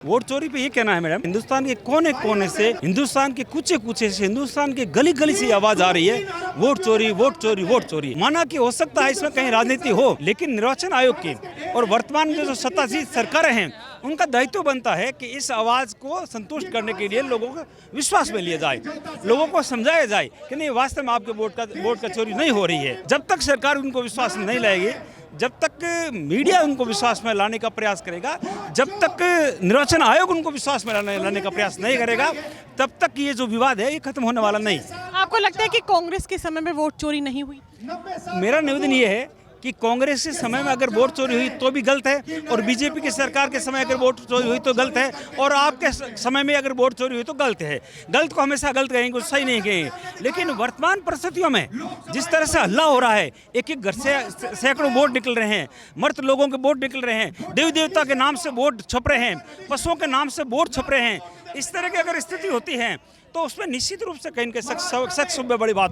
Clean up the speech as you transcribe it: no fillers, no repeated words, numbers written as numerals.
Vote चोरी पे ये कहना है मैडम, हिंदुस्तान के कोने कोने से, हिंदुस्तान के कुचे कुचे से, हिंदुस्तान के गली गली से आवाज आ रही है वोट चोरी वोट चोरी वोट चोरी। माना कि हो सकता है इसमें कहीं राजनीति हो, लेकिन निर्वाचन आयोग की और वर्तमान जो सत्तासीन सरकारें हैं उनका दायित्व बनता है कि इस आवाज को संतुष्ट करने के लिए लोगों को विश्वास में लिया जाए, लोगों को समझाया जाए कि नहीं वास्तव में आपके वोट का चोरी नहीं हो रही है। जब तक सरकार उनको विश्वास में नहीं लाएगी, जब तक मीडिया उनको विश्वास में लाने का प्रयास करेगा, जब तक निर्वाचन आयोग उनको विश्वास में लाने का प्रयास नहीं करेगा, तब तक ये जो विवाद है ये खत्म होने वाला नहीं। आपको लगता है कि कांग्रेस के समय में वोट चोरी नहीं हुई? मेरा निवेदन ये है कि कांग्रेस के समय में अगर वोट चोरी हुई तो भी गलत है, और बीजेपी की सरकार के समय अगर वोट चोरी हुई तो गलत है, और आपके समय में अगर वोट चोरी हुई तो गलत है। गलत को हमेशा गलत कहेंगे, कुछ सही नहीं कहेंगे। लेकिन वर्तमान परिस्थितियों में जिस तरह से हल्ला हो रहा है, एक एक घर से सैकड़ों वोट निकल रहे हैं, मृत लोगों के वोट निकल रहे हैं, देवी देवता के नाम से वोट छप रहे हैं, पशुओं के नाम से वोट छप रहे हैं, इस तरह की अगर स्थिति होती है तो उसमें निश्चित रूप से कहीं शक में बड़ी बात हो।